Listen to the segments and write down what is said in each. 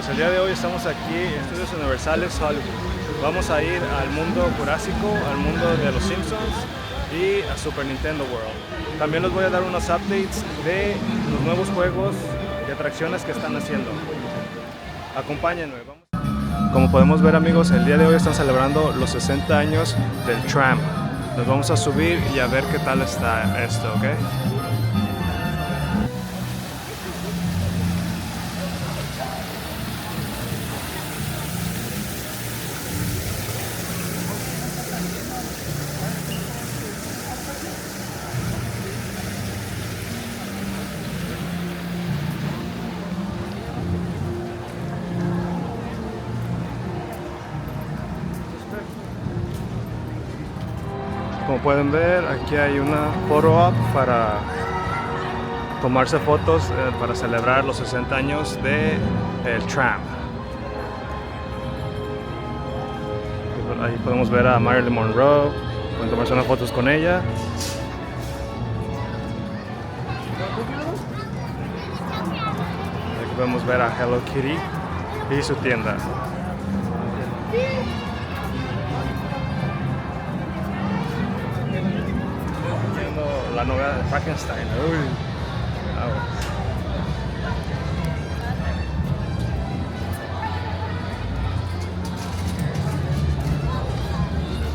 amigos, el día de hoy estamos aquí en Estudios Universales Hollywood. Vamos a ir al mundo jurásico, al mundo de los Simpsons y a Super Nintendo World. También les voy a dar unos updates de los nuevos juegos y atracciones que están haciendo. Acompáñenme, vamos. Como podemos ver, amigos, el día de hoy están celebrando los 60 años del Tram. Nos vamos a subir y a ver qué tal está esto, ¿ok? Como pueden ver, aquí hay una photo op para tomarse fotos para celebrar los 60 años de el Tram. Ahí podemos ver a Marilyn Monroe, pueden tomarse unas fotos con ella. Aquí podemos ver a Hello Kitty y su tienda. La novela de Frankenstein. Uy.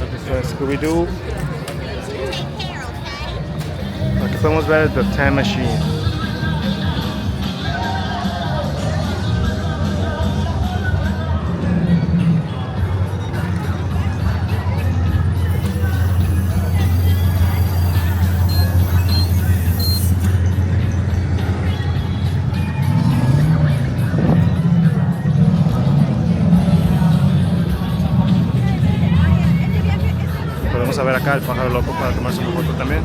Aquí está Scooby-Doo. Aquí podemos ver The Time Machine. Podemos ver acá el pájaro loco para tomarse una foto también.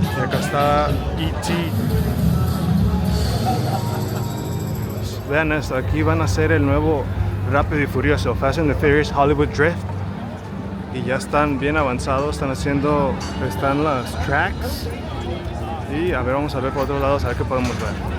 Y acá está E.T. Vean esto, aquí van a hacer el nuevo Rápido y Furioso, Fast and the Furious Hollywood Drift. Y ya están bien avanzados, están las tracks. Y a ver, vamos a ver por otros lados, a ver qué podemos ver.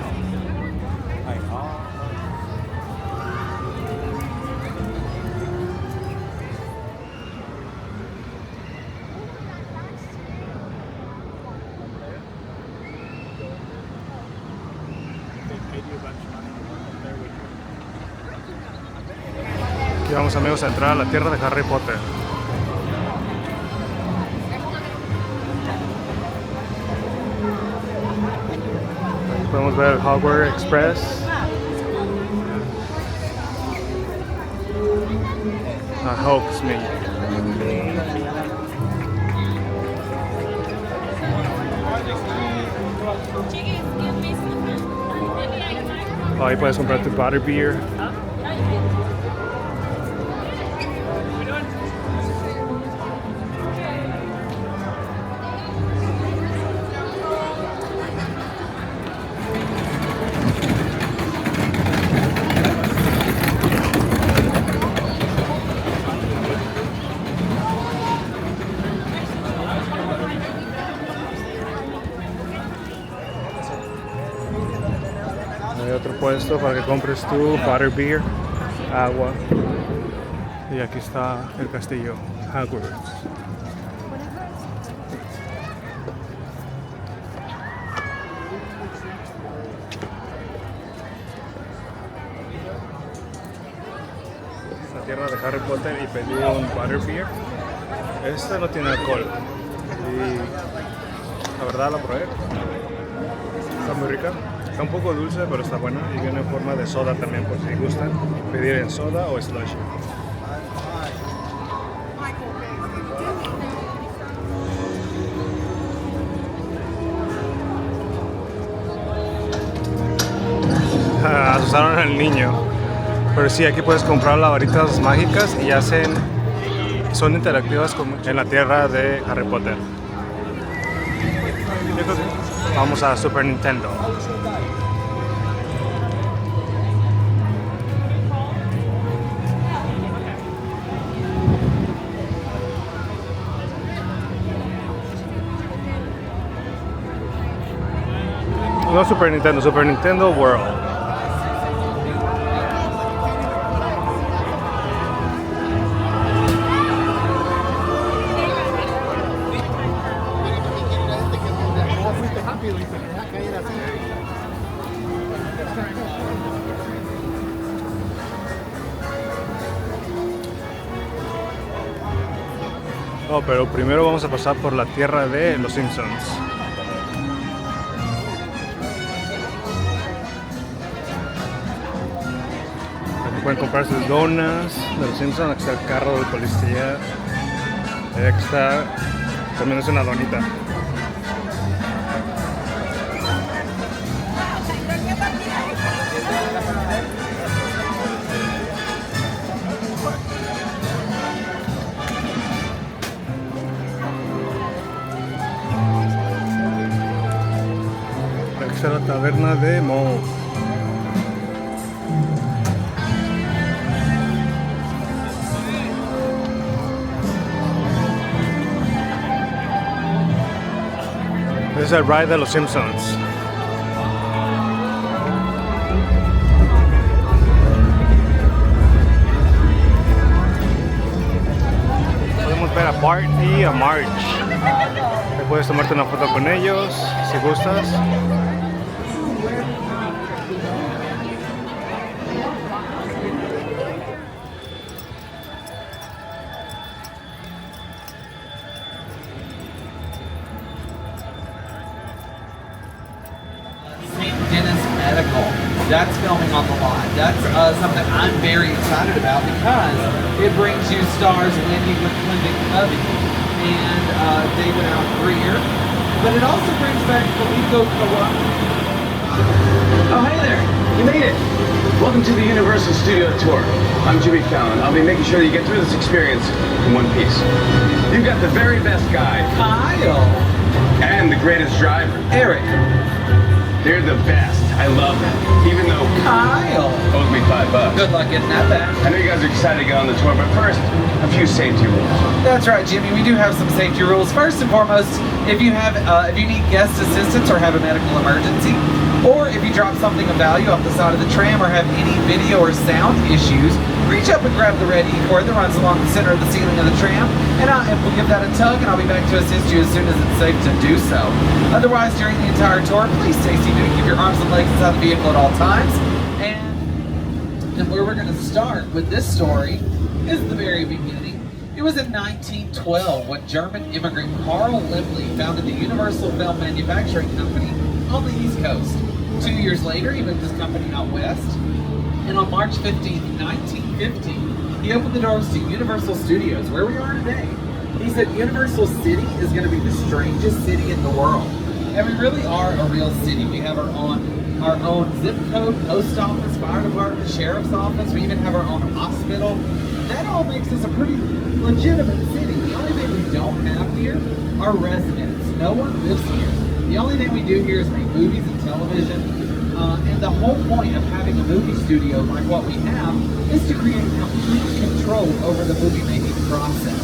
Aquí vamos, amigos, a entrar a la tierra de Harry Potter. Aquí podemos ver el Hogwarts Express. Helps me. Ahí puedes comprar tu butterbeer. Hay otro puesto para que compres tu butterbeer, agua. Y aquí está el castillo Hogwarts. La tierra de Harry Potter y pedí un butterbeer. Este no tiene alcohol. Y la verdad la probé. Está muy rica. Está un poco dulce, pero está buena. Y viene en forma de soda también, por si gustan pedir en soda o slush. Asustaron al niño. Pero sí, aquí puedes comprar las varitas mágicas y son interactivas en la tierra de Harry Potter. Vamos a Super Nintendo. No Super Nintendo, Super Nintendo World. rápido y se deja caer así. Oh, pero primero vamos a pasar por la tierra de los Simpsons. Aquí pueden comprar sus donas de los Simpsons. Aquí está el carro del policía. Aquí está, también es una donita. Aquí está la taberna de Mo. Es el ride de los Simpsons. Podemos ver a Bart y a Marge. Te puedes tomarte una foto con ellos si gustas. That's filming on the lot. That's something I'm very excited about because it brings you stars Wendy with Clindon Covey and David Allen Greer, but it also brings back Felico Carrasco. Oh, hey there! You made it! Welcome to the Universal Studio Tour. I'm Jimmy Fallon. I'll be making sure that you get through this experience in one piece. You've got the very best guide. Kyle! And the greatest driver. Eric! They're the best. I love them. Even though Kyle owes me $5. Good luck getting that back. I know you guys are excited to get on the tour, but first, a few safety rules. That's right, Jimmy. We do have some safety rules. First and foremost, if you need guest assistance or have a medical emergency, or if you drop something of value off the side of the tram or have any video or sound issues, reach up and grab the red E-cord that runs along the center of the ceiling of the tram, and we'll give that a tug, and I'll be back to assist you as soon as it's safe to do so. Otherwise, during the entire tour, please stay seated and keep your arms and legs inside the vehicle at all times. And where we're going to start with this story is the very beginning. It was in 1912 when German immigrant Carl Laemmle founded the Universal Film Manufacturing Company on the East Coast. 2 years later, he moved his company out west, and on March 15, 1950, he opened the doors to Universal Studios, where we are today. He said Universal City is going to be the strangest city in the world. And we really are a real city. We have our own zip code, post office, fire department, sheriff's office. We even have our own hospital. That all makes us a pretty legitimate city. The only thing we don't have here are residents. No one lives here. The only thing we do here is make movies and television. And the whole point of having a movie studio like what we have is to create complete control over the movie making process.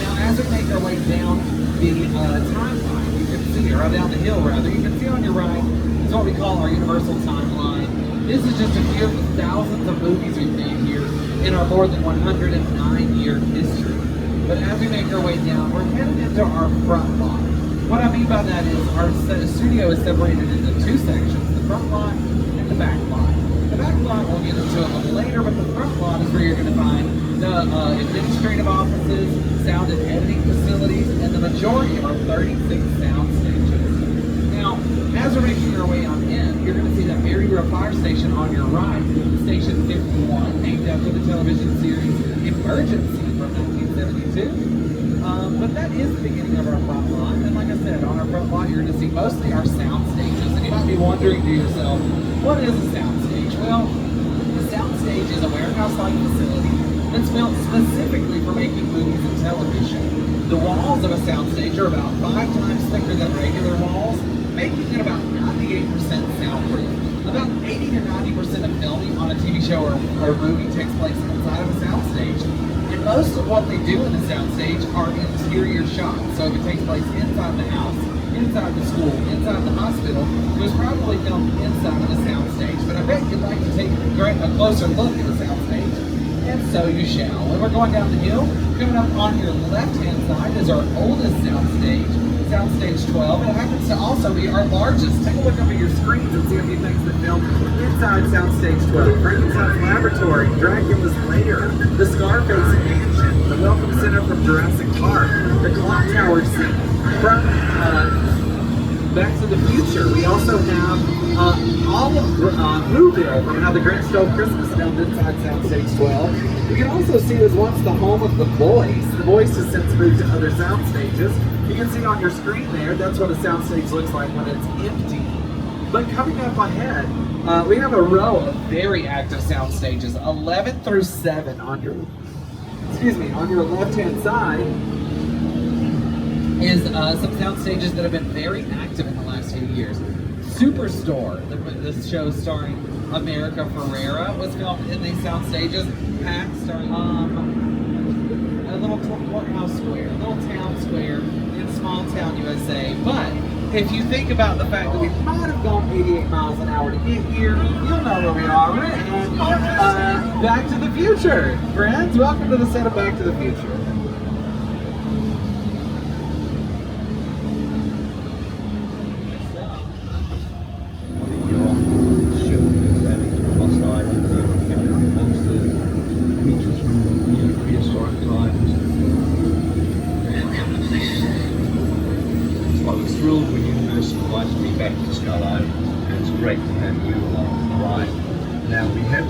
Now, as we make our way down the timeline, you can see, or down the hill rather, you can see on your right is what we call our Universal timeline. This is just a few of the thousands of movies we've made here in our more than 109-year history. But as we make our way down, we're headed into our front lot. What I mean by that is our studio is separated into two sections, the front lot and the back lot. The back lot we'll get into a little later, but the front lot is where you're going to find the administrative offices, sound and editing facilities, and the majority of our 36 sound stages. Now, as we're making our way on in, you're going to see that Maryville Fire Station on your right, Station 51, named after the television series Emergency from 1972. But that is the beginning of our front lot, and like I said, on our front lot you're going to see mostly our sound stages, and you might be wondering to yourself, what is a sound stage? Well, a sound stage is a warehouse-like facility that's built specifically for making movies and television. The walls of a sound stage are about 5 times thicker than regular walls, making it about 98% soundproof. About 80 to 90% of filming on a TV show or movie takes place inside of a sound stage. And most of what they do in the soundstage are interior shots. So if it takes place inside the house, inside the school, inside the hospital, it was probably filmed inside of the soundstage. But I bet you'd like to take a closer look at the soundstage, and so you shall. When we're going down the hill, coming up on your left-hand side is our oldest soundstage, Soundstage 12. It happens to also be our largest. Take a look up at your screens and see a few things that film inside Soundstage 12. Frankenstein's Laboratory, Dracula's Lair, the Scarface Mansion, the Welcome Center from Jurassic Park, the Clock Tower scene from Back to the Future. We also have all of Whoville from How the Grinch Stole Christmas filmed inside Soundstage 12. You can also see it was once the home of The Voice. The Voice has since moved to other sound stages. You can see on your screen there, that's what a soundstage looks like when it's empty. But coming up ahead, we have a row of very active sound stages, 11 through 7 on your, on your left-hand side is some sound stages that have been very active in the last few years. Superstore, this show starring America Ferrera, was filmed in these sound stages. Pack starring a little courthouse square, a little town square in small town USA. But if you think about the fact that we might have gone 88 miles an hour to get here, you'll know where we are. We're in Back to the Future. Friends, welcome to the set of Back to the Future.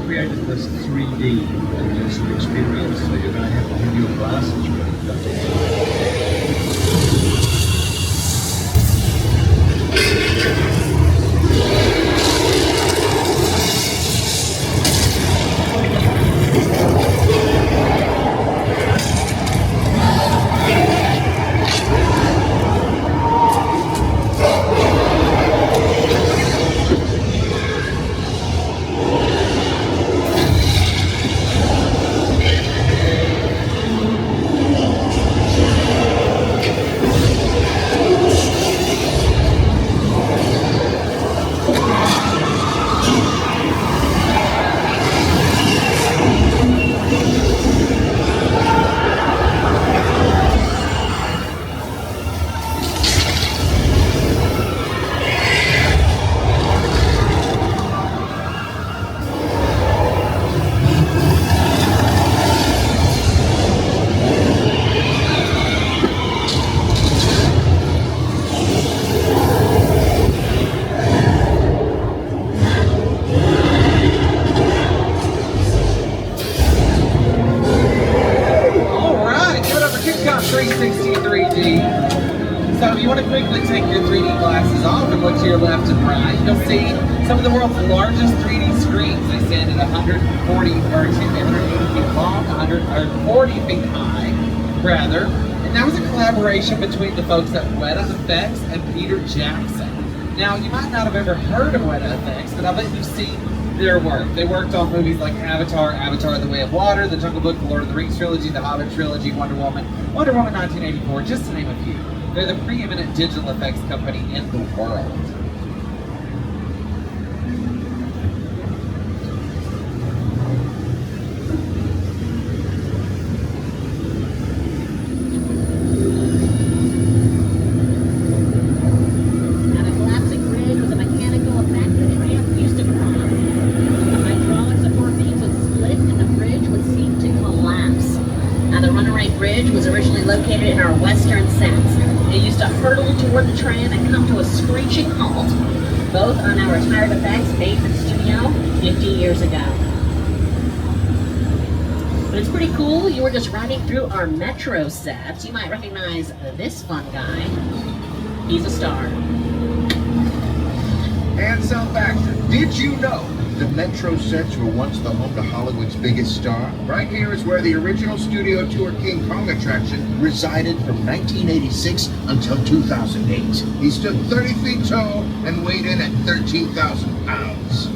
Created this 3D immersive experience, so you're going to have to have your glasses some of the world's largest 3D screens. They stand at 140 or 180 feet long, 140 feet high, rather. And that was a collaboration between the folks at Weta Effects and Peter Jackson. Now, you might not have ever heard of Weta Effects, but I bet you've seen their work. They worked on movies like Avatar, Avatar: The Way of Water, The Jungle Book, The Lord of the Rings trilogy, The Hobbit trilogy, Wonder Woman 1984, just to name a few. They're the preeminent digital effects company in the world. Located in our western sense. It used to hurtle toward the tram and come to a screeching halt. Both are now retired effects made for the studio 50 years ago. But it's pretty cool. You were just riding through our metro sets. You might recognize this fun guy. He's a star. And so Baxter, did you know the metro sets were once the home to Hollywood's biggest star? Right here is where the original studio tour King Kong attraction resided from 1986 until 2008. He stood 30 feet tall and weighed in at 13,000 pounds.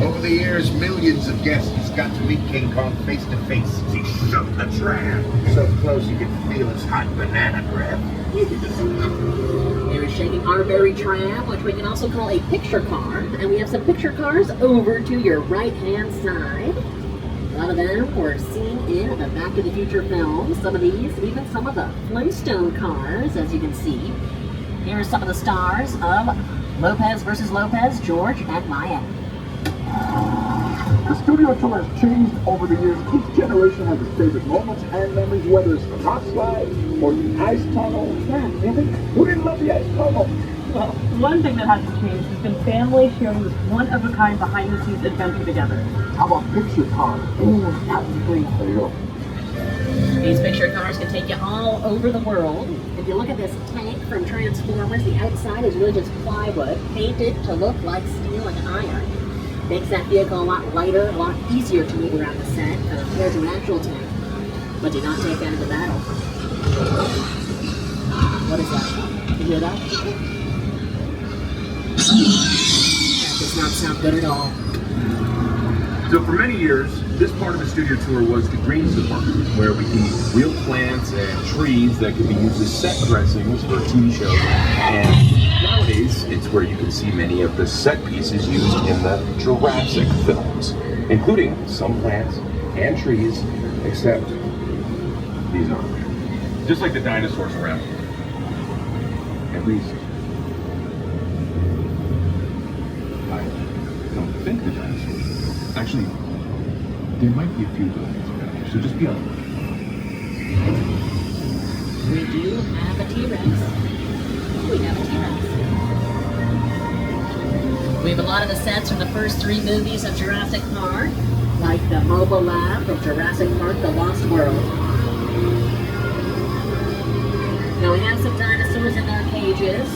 Over the years, millions of guests got to meet King Kong face to face as he shook the tram. So close you could feel his hot banana breath. They're shaking our very tram, which we can also call a picture car. And we have some picture cars over to your right-hand side. A lot of them were seen in the Back to the Future films. Some of these, even some of the Flintstone cars, as you can see. Here are some of the stars of Lopez versus Lopez, George and Maya. The studio tour has changed over the years. Each generation has its favorite moments and memories, whether it's the rock slide or the ice tunnel. Man, who didn't love the ice tunnel? Well, one thing that hasn't changed has been family sharing this one-of-a-kind behind-the-scenes adventure together. How about picture cars? Ooh, that was great. There you go. These picture cars can take you all over the world. If you look at this tank from Transformers, the outside is really just plywood, painted to look like steel and iron. Makes that vehicle a lot lighter, a lot easier to move around the set compared to an actual tank. But do not take that into battle. What is that? You hear that? That does not sound good at all. So for many years, this part of the studio tour was the greens department, where we can use real plants and trees that can be used as set dressings for TV shows. And nowadays, it's where you can see many of the set pieces used in the Jurassic films, including some plants and trees, except these aren't. Just like the dinosaurs around. At least, I don't think the dinosaurs. Actually, there might be a few buildings around here, so just be on the lookout. We do have a T-Rex. We have a T-Rex. We have a lot of the sets from the first 3 movies of Jurassic Park, like the mobile lab from Jurassic Park, The Lost World. Now we have some dinosaurs in their cages,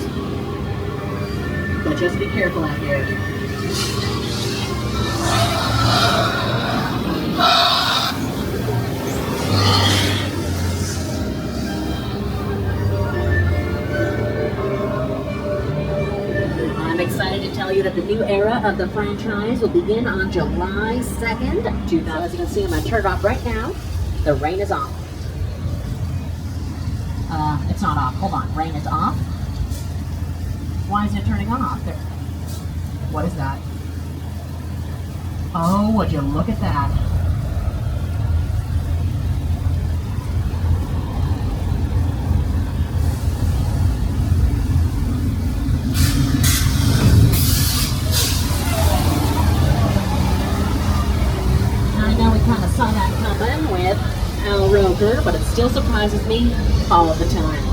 but just be careful out here. I'm excited to tell you that the new era of the franchise will begin on July 2nd, 2000. As you can see, I'm going to turn it off right now. The rain is off. It's not off. Hold on. Rain is off. Why is it turning off? There. What is that? Oh, would you look at that? I know we kind of saw that coming with Al Roker, but it still surprises me all the time.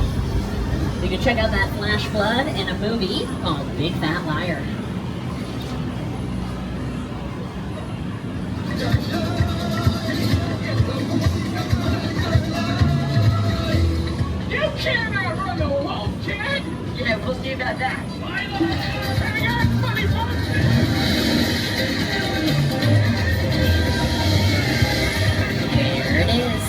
You can check out that flash flood in a movie called Big Fat Liar. You cannot run the wall, kid! Yeah, we'll see about that. There it is.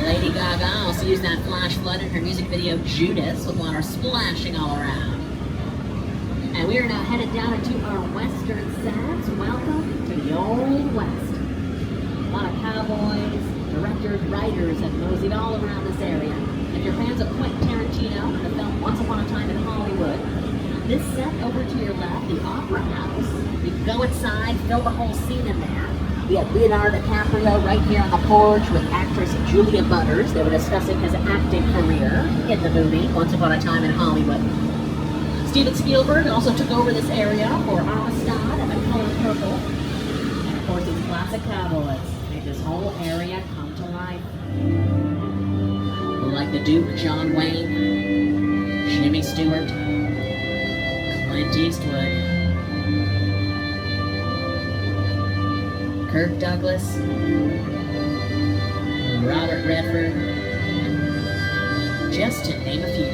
Lady Gaga also used that flash flood in her music video Judas with water splashing all around. And we are now headed down into our western sets. Welcome to the Old West. A lot of cowboys, directors, writers have moseyed all around this area. If you're fans of Quentin Tarantino, the film Once Upon a Time in Hollywood, this set over to your left, the Opera House, you can go inside, fill the whole scene in there. We have Leonardo DiCaprio right here on the porch with actress Julia Butters. They were discussing his acting career in the movie Once Upon a Time in Hollywood. Steven Spielberg also took over this area for Amistad and The Color Purple. And of course, these classic cowboys made this whole area come to life. Like the Duke, John Wayne, Jimmy Stewart, Clint Eastwood, Kirk Douglas, Robert Redford, just to name a few.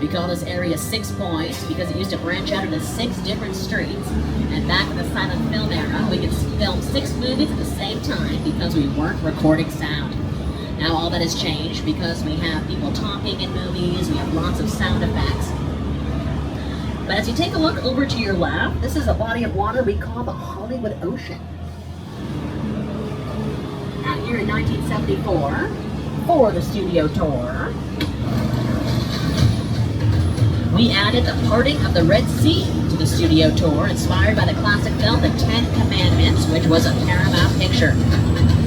We call this area 6 Points because it used to branch out into 6 different streets. And back in the silent film era, we could film 6 movies at the same time because we weren't recording sound. Now all that has changed because we have people talking in movies, we have lots of sound effects. But as you take a look over to your left, this is a body of water we call the Hollywood Ocean. Now here in 1974, for the studio tour, we added the parting of the Red Sea to to the studio tour, inspired by the classic film The Ten Commandments, which was a Paramount picture.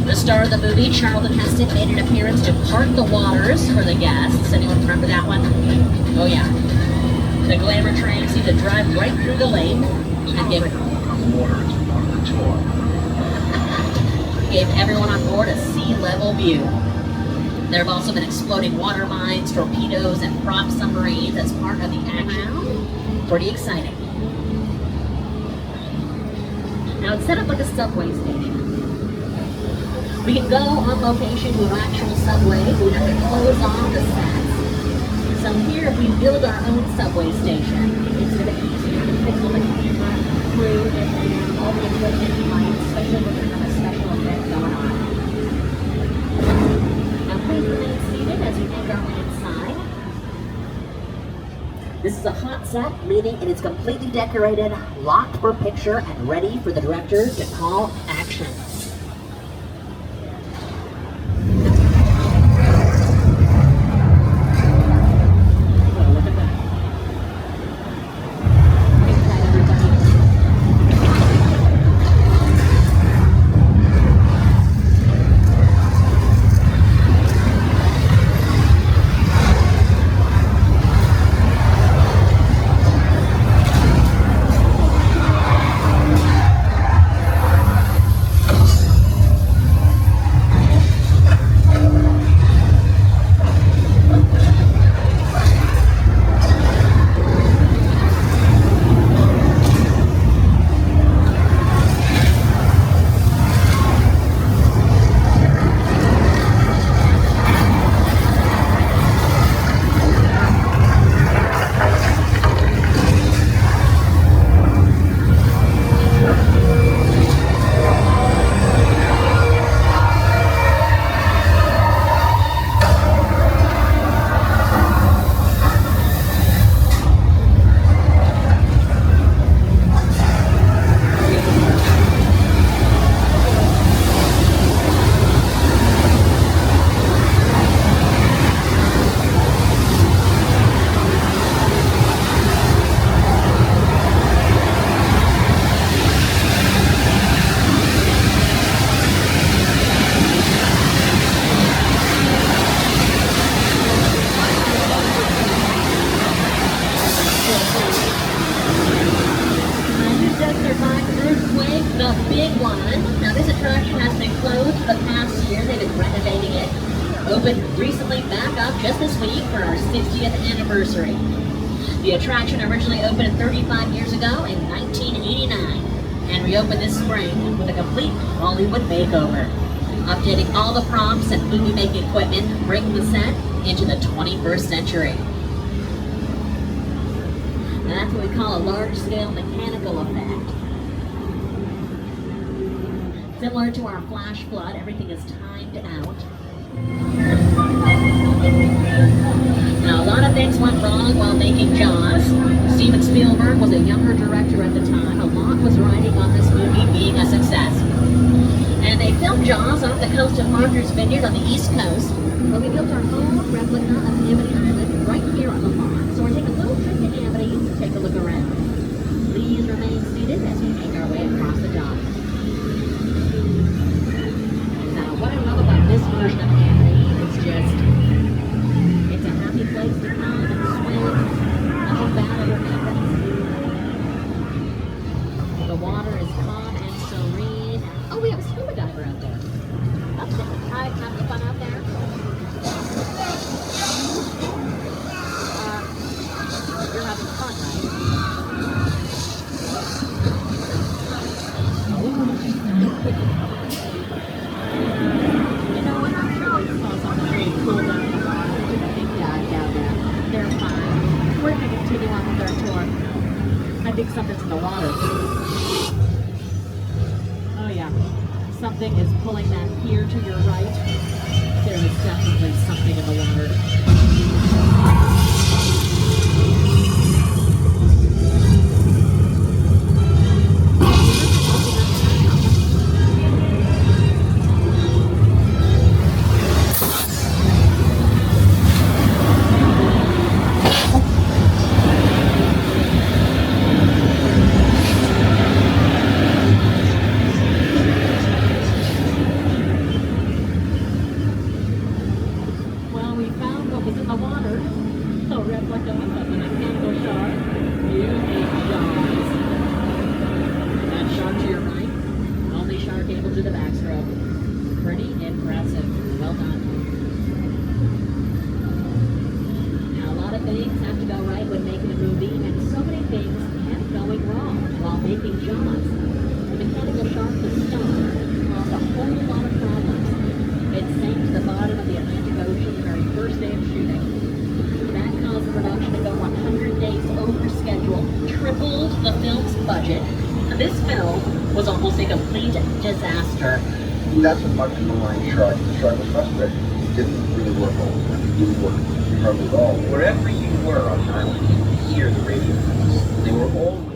The star of the movie, Charlton Heston, made an appearance to part the waters for the guests. Anyone remember that one? Oh yeah. The glamour train seemed to drive right through the lake and gave everyone on board a sea-level view. There have also been exploding water mines, torpedoes, and prop submarines as part of the action. Pretty exciting. Now it's set up like a subway station. We can go on location to an actual subway, but we have to close off the sets. So here, if we build our own subway station, it's a bit easier to pick up the camera, crew, and all the equipment and lights, especially when we have a special event going on. Now please remain seated as we make our way inside. This is a hot set, meaning it is completely decorated, locked for picture, and ready for the director to call action. Just this week for our 60th anniversary. The attraction originally opened 35 years ago in 1989 and reopened this spring with a complete Hollywood makeover, updating all the props and movie-making equipment, bringing the set into the 21st century. Now that's what we call a large-scale mechanical effect. Similar to our flash flood, everything is timed out. Now, a lot of things went wrong while making Jaws. Steven Spielberg was a younger director at the time. A lot was riding on this movie being a success. And they filmed Jaws off the coast of Martha's Vineyard on the East Coast. But we built our own replica of Amity Island right here on the lawn. So we're taking a little trip to Amity to take a look around. Please remain seated as we make our way across the dock. Now, what I love about this version of Amity is just place to come and swim. Nothing bad ever happens. The water is calm and serene. Oh, we have a scuba diver out there. That's it. Hi, having fun out there? You're having fun, You know what? I'm sure we saw something really cool down there. They're fine. We're going to continue on with our tour. I think something's in the water. Oh yeah. Something is pulling that pier to your right. There is definitely something in the water. water. So replica of the mechanical shark, using jaws. That shark to your right, only shark able to do the backstroke. Pretty impressive. Well done. Now, a lot of things have to go right when making a movie, and so many things kept going wrong while making Jaws. The mechanical shark, the star, caused a whole lot of problems. It sank to the bottom of the Atlantic Ocean the very first day of shooting. That caused the production to go 100 days over schedule, tripled the film's budget. This film was almost a complete disaster. That's what much of the line shark. The shark was frustrated. It didn't really work all the time. It didn't work hardly at all. Wherever you were on the island, you could hear the radio waves. They were always.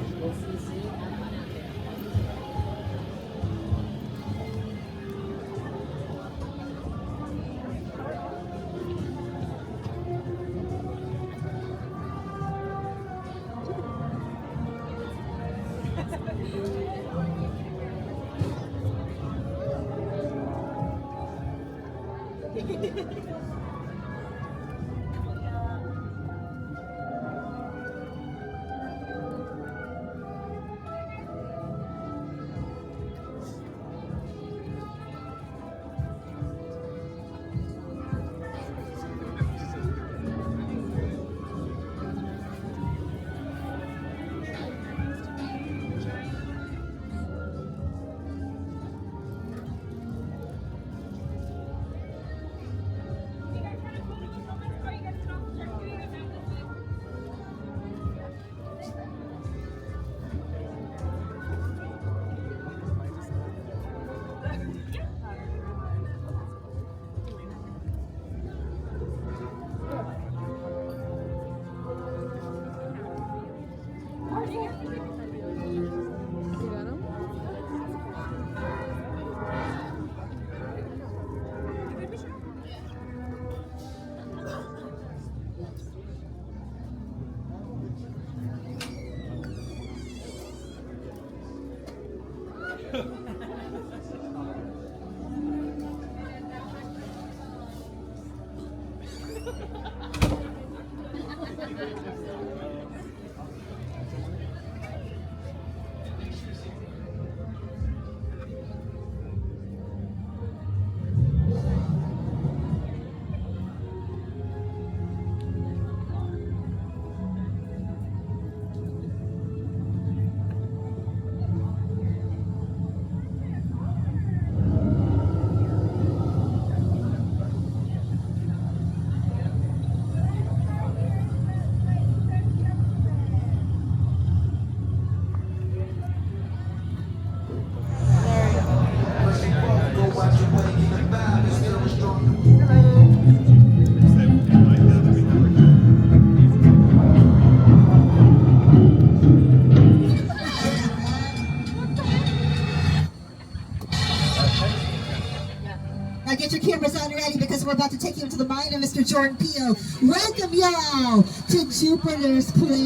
Get your cameras on ready because we're about to take you into the mind of Mr. Jordan Peele. Welcome y'all to Jupiter's Play.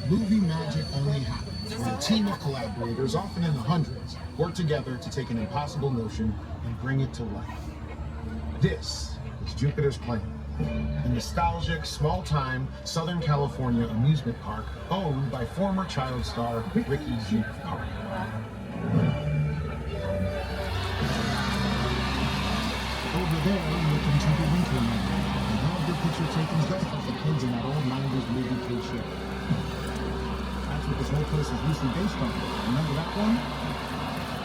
Movie magic only happens when a team of collaborators, often in the hundreds, work together to take an impossible notion and bring it to life. This is Jupiter's Play, a nostalgic, small-time Southern California amusement park owned by former child star Ricky G. Park. Over there, look into the winter night, and have your picture taken just as the kids in that old 90s movie cliché. That's what this whole place is loosely based on. Remember that one?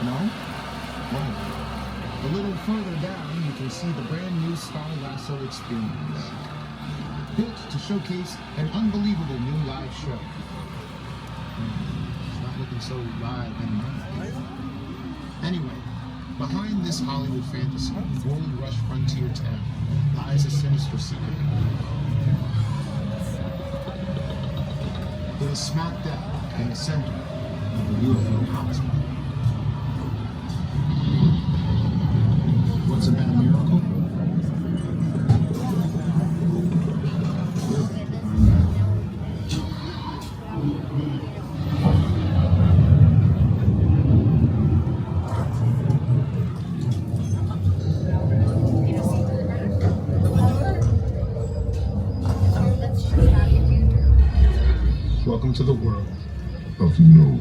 No? Well, a little further down, you can see the brand new Star Lasso experience. Built to showcase an unbelievable new live show. It's not looking so live anymore. Anyway, behind this Hollywood fantasy, gold rush frontier town, lies a sinister secret. It is smack dab in the center of the UFO hotspot. What's a bad miracle? We're about to find out. welcome to the world of no.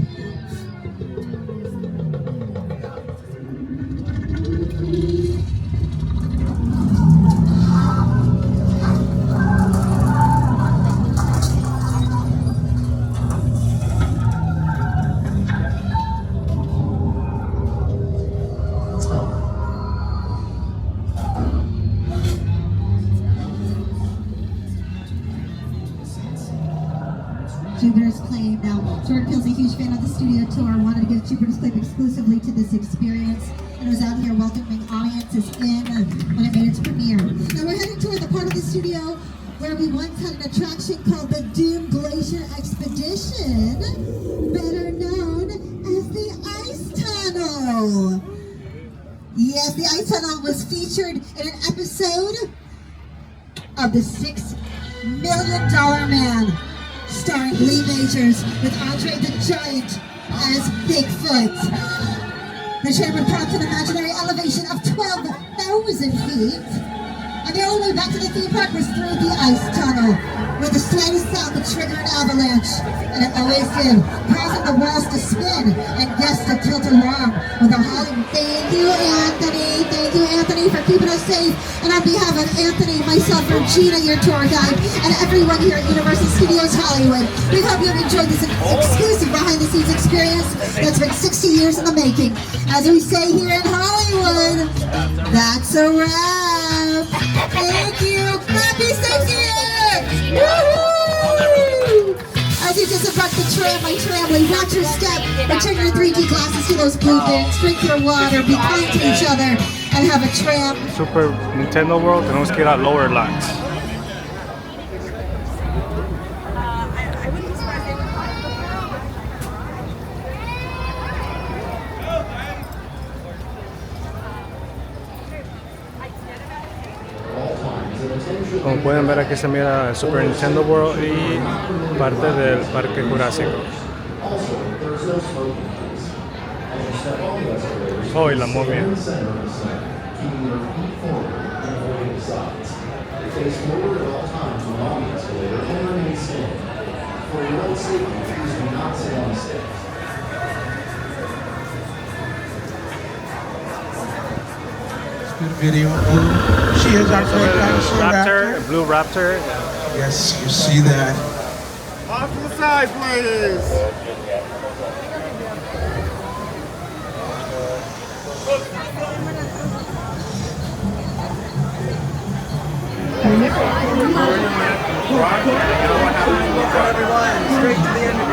Jupiter's Claim. Now, Jordan Peele's a huge fan of the studio tour, wanted to give Jupiter's Claim exclusively to this experience, and was out here welcoming audiences in when it made its premiere. Now, we're heading toward the part of the studio where we once had an attraction called the Doom Glacier Expedition, better known as the Ice Tunnel. Yes, the Ice Tunnel was featured in an episode of The $6 Million Man, starring Lee Majors with Andre the Giant as Bigfoot. The train would prompt an imaginary elevation of 12,000 feet, and the only way back to the theme park was through the ice tunnel, where the slightest sound would trigger an avalanche, and it always did, causing the walls to spin and guests to tilt along with a howling, "Thank you, Anthony! Thank you, Anthony, for keeping us safe." And on behalf of Anthony, myself, Regina, your tour guide, and everyone here at Universal Studios Hollywood, we hope you have enjoyed this exclusive behind-the-scenes experience that's been 60 years in the making. As we say here in Hollywood, that's a wrap. Thank you. Happy 60 years! Woohoo! As you disembark the tram by tramway, watch your step, return your 3D glasses to those blue bins, drink your water, be kind to each other, and have a tram. Super Nintendo World, tenemos que ir a lower lines. Como pueden ver, aquí se mira el Super Nintendo World y parte del parque Jurásico. Oh, y la momia. Good video. She is our great dinosaur Raptor, Blue Raptor. Yes, you see that. Off to the side, please. Straight to the end of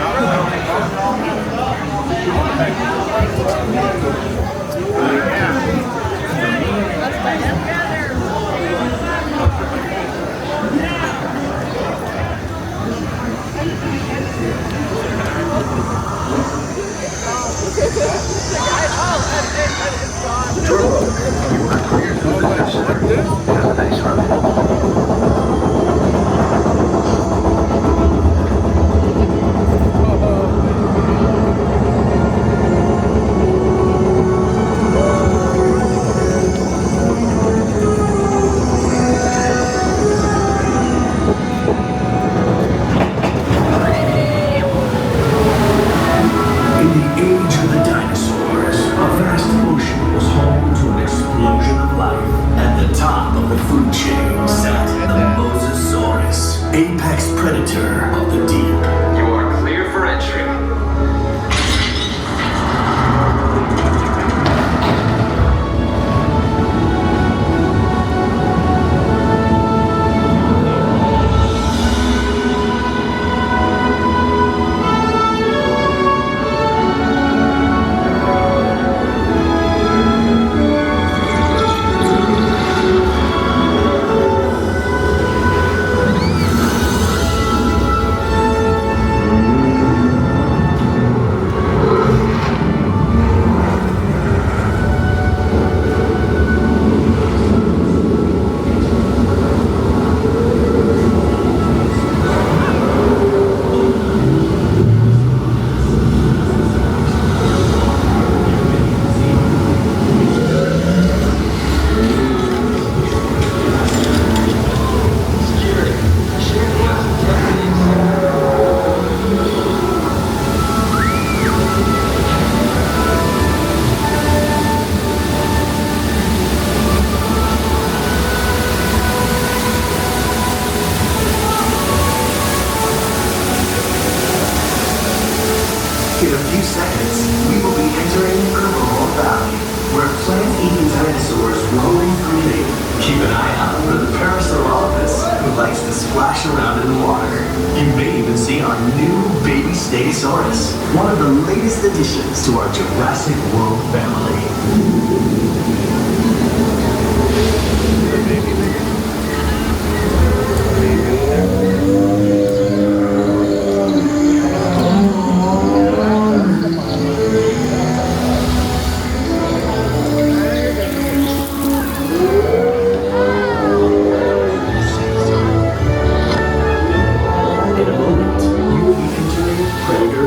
In a few seconds, we will be entering Kerfuffle Valley, where plant-eating dinosaurs roam freely. Keep an eye out for the Parasaurolophus, who likes to splash around in the water. You may even see our new baby Stegosaurus, one of the latest additions to our Jurassic World family.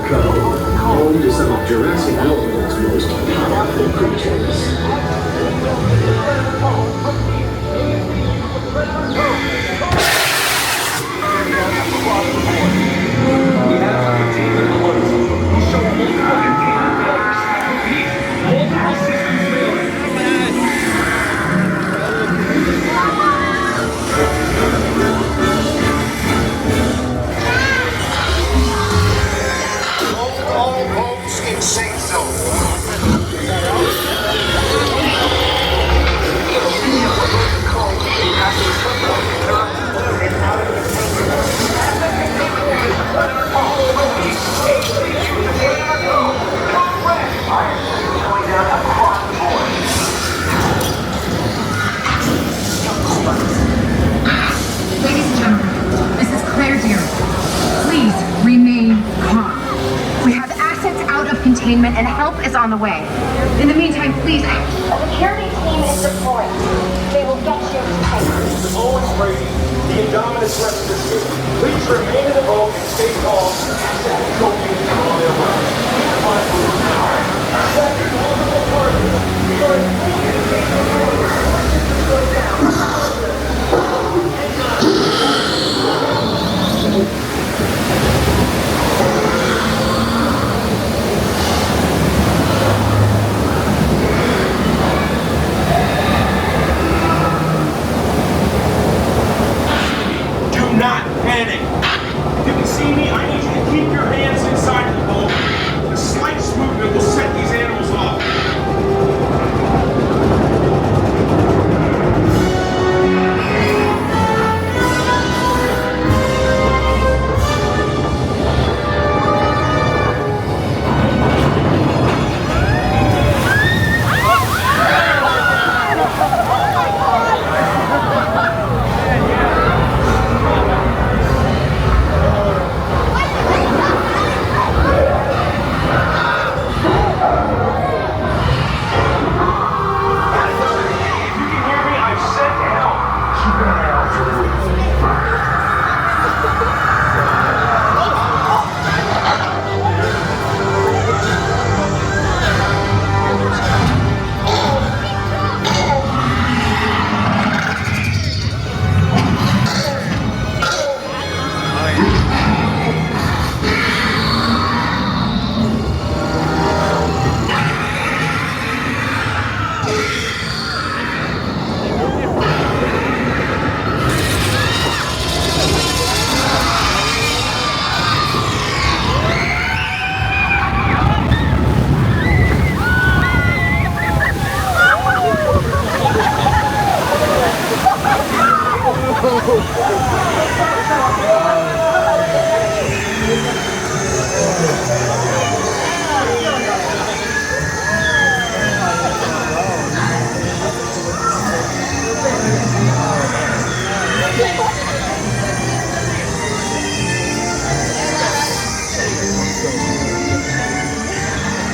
Home to some of Jurassic World's most powerful creatures. And help is on the way. In the meantime, please. A security team is deployed. They will get you safe. The bowl is breaking. The indominus rex is escaping. Please remain in the boat and stay calm.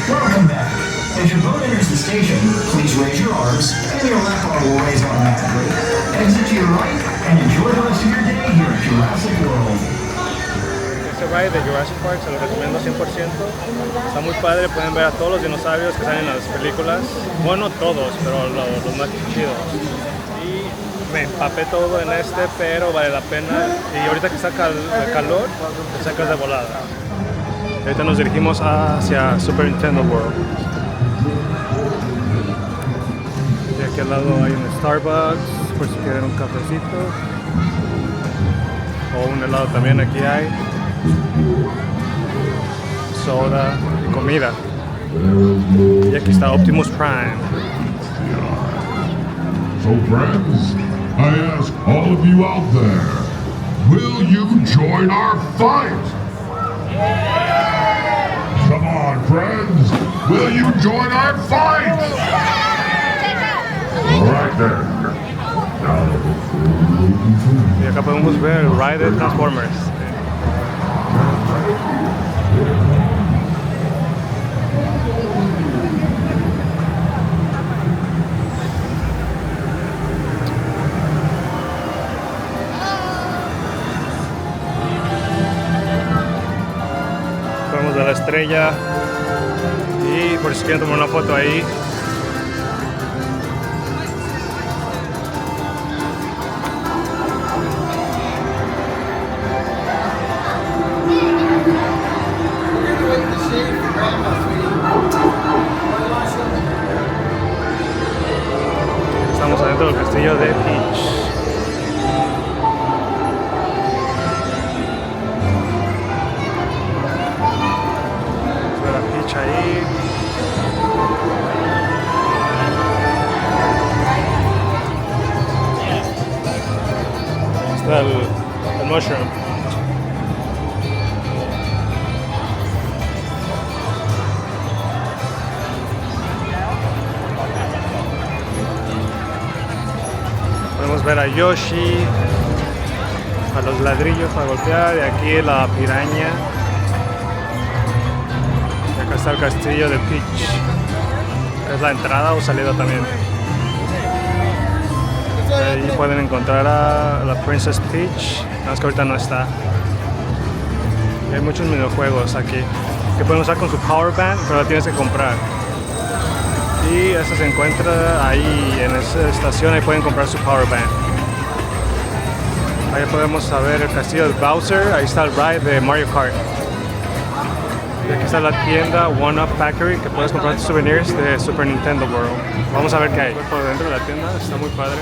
Welcome back. As your boat enters the station, please raise your arms and your left arm will raise automatically. Exit to your right and enjoy the rest of your day here at Jurassic World. Este ride de Jurassic Park se lo recomiendo 100%. Está muy padre, pueden ver a todos los dinosaurios que salen en las películas. Bueno, no todos, pero los más chidos. Y me empapé todo en este, pero vale la pena. Y ahorita que saca el calor, te sacas de volada. Ahorita nos dirigimos hacia Super Nintendo World. Y aquí al lado hay un Starbucks, por si quieren un cafecito. O un helado también aquí hay. soda y comida. Y aquí está Optimus Prime. So friends, I ask all of you out there, will you join our fight? Come on, friends, will you join our fight? Right there. Y acá podemos ver el ride de Transformers. Podemos ver la estrella y por si quieren tomar una foto ahí. Estamos adentro del castillo de Peach. Está la Peach ahí. Está el mushroom. Podemos ver a Yoshi, a los ladrillos para golpear, y aquí la piraña. Y acá está el castillo de Peach. Es la entrada o salida también. Ahí pueden encontrar a la Princess Peach, nada más que ahorita no está. Y hay muchos videojuegos aquí que pueden usar con su power band, pero la tienes que comprar. Y esa se encuentra ahí en esa estación, ahí pueden comprar su power band. Ahí podemos ver el castillo de Bowser, ahí está el ride de Mario Kart. Y aquí está la tienda One Up Factory, que puedes comprar tus souvenirs de Super Nintendo World. Vamos a ver qué hay. Por dentro de la tienda está muy padre.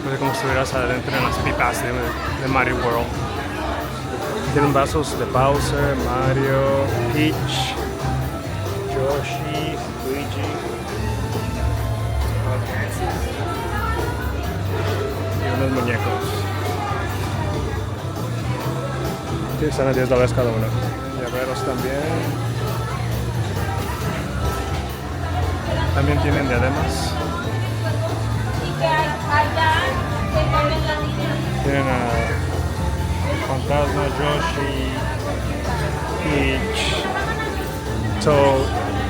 No sé cómo estuvieras adentro en las pipas de Mario World. Tienen vasos de Bowser, Mario, Peach, Yoshi, Luigi. Y unos muñecos. Sí, están a $10 cada uno. Llaveros también. También tienen diademas. Tienen a Fantasma, Yoshi, Peach, Toad,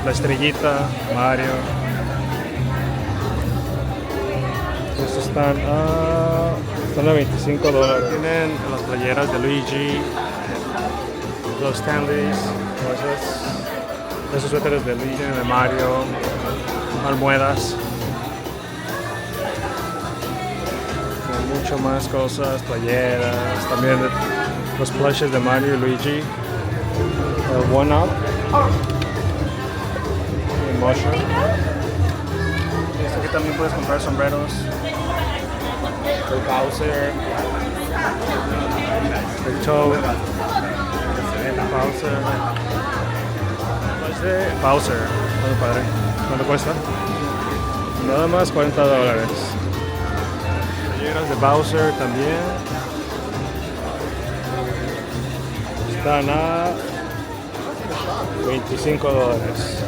la estrellita, Mario. Estos están a $25. Tienen las playeras de Luigi, los Stanleys, esos suéteres de Luigi, de Mario, almohadas. Mucho más cosas, playeras, también los plushes de Mario y Luigi, el One Up, el Mushroom. Aquí también puedes comprar sombreros, el Bowser, el Toad, el Bowser, Bowser, muy padre. ¿Cuánto cuesta? Nada más $40. De Bowser también están a $25.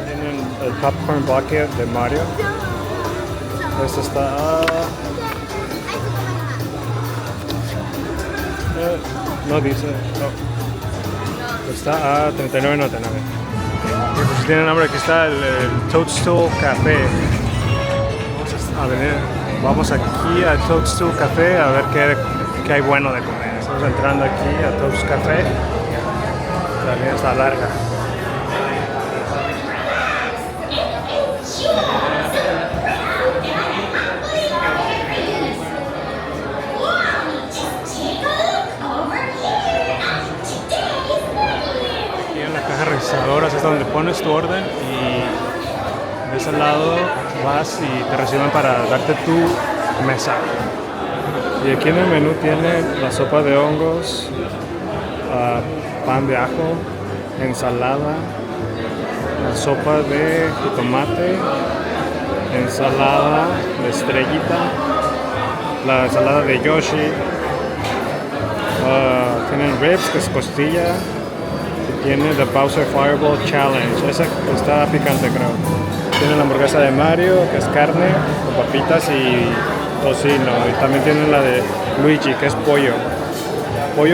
Tienen el Popcorn Bucket de Mario. Este está a no dice, no. Está a $39.99. Y pues si tienen hambre, aquí está el Toadstool Café. Vamos a venir. Vamos aquí a Toadstool Café a ver qué hay bueno de comer. Estamos entrando aquí a Toadstool Café. La línea está larga. Aquí en la caja registradora es donde pones tu orden y de ese lado vas y te reciben para darte tu mesa. Y aquí en el menú tienen la sopa de hongos, pan de ajo, ensalada, sopa de tomate, ensalada de estrellita, la ensalada de Yoshi, tienen ribs, que es costilla, y tiene the Bowser Fireball Challenge, esa está picante creo. Tiene la hamburguesa de Mario, que es carne, con papitas y tocino, y también tienen la de Luigi, que es pollo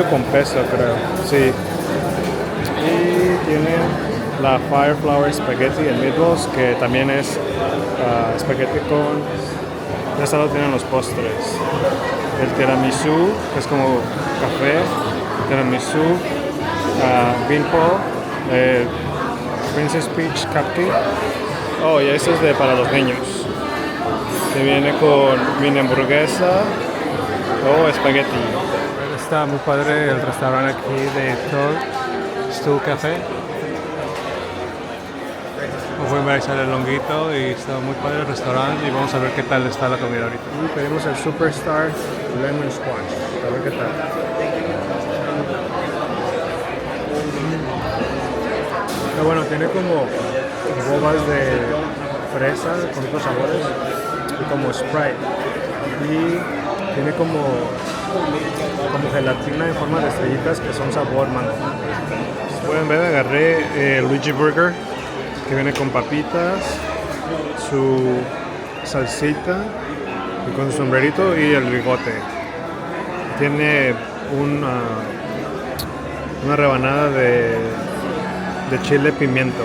con pesto creo, sí. Y tienen la Fireflower Spaghetti and Meatballs, que también es spaghetti con... De este lado tienen los postres. El tiramisú, que es como café. Tiramisú, Beanpole, Princess Peach Cupcake. Oh, y este es para los niños. Que viene con mini hamburguesa o espagueti. Está muy padre el restaurante aquí de Toadstool Café. Como pueden ver, ahí sale el longuito y está muy padre el restaurante y vamos a ver qué tal está la comida ahorita. Y pedimos el Superstar Lemon Squash, a ver qué tal. Pero bueno, tiene como bobas de fresa con otros sabores y como Sprite. Y tiene como gelatina en forma de estrellitas que son sabor mango. Pueden ver, agarré Luigi Burger, que viene con papitas, su salsita y con su sombrerito y el bigote. Tiene una rebanada de chile pimiento.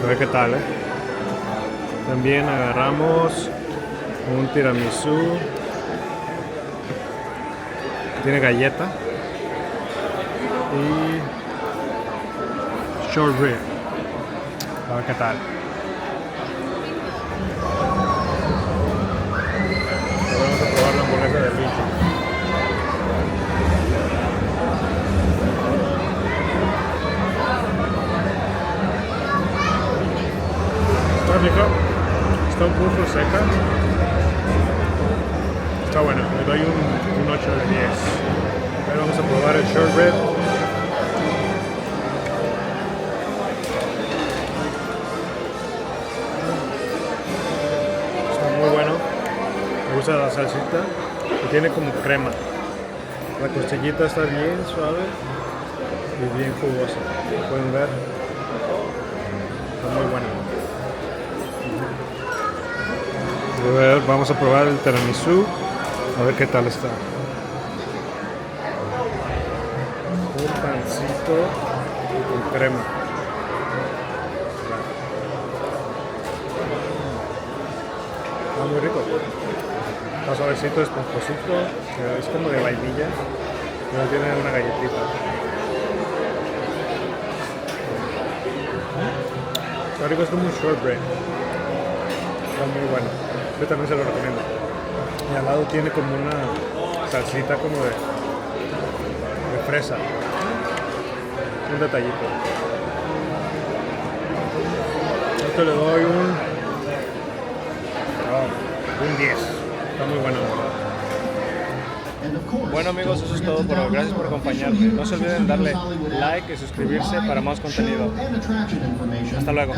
A ver qué tal, También agarramos un tiramisú. Tiene galleta. Y short rib. A ver qué tal. Vamos a probar la hamburguesa de Luigi. Está rica. Está un poco seca. Está buena. Le doy un 8 de 10. Ahora vamos a probar el short rib. La salsita y tiene como crema. La costillita está bien suave y bien jugosa. Pueden ver, está muy buena. Vamos a probar el tiramisú, a ver qué tal está. Un pancito con crema. Está muy rico. Está suavecito, esponjosito, es como de vainilla, pero tiene una galletita. Está rico, es como un shortbread. Está muy bueno. Yo también se lo recomiendo. Y al lado tiene como una salsita como de fresa. Un detallito. Esto le doy un 10. Está muy bueno. Bueno amigos, eso es todo por hoy. Gracias por acompañarme. No se olviden darle like y suscribirse para más contenido. Hasta luego.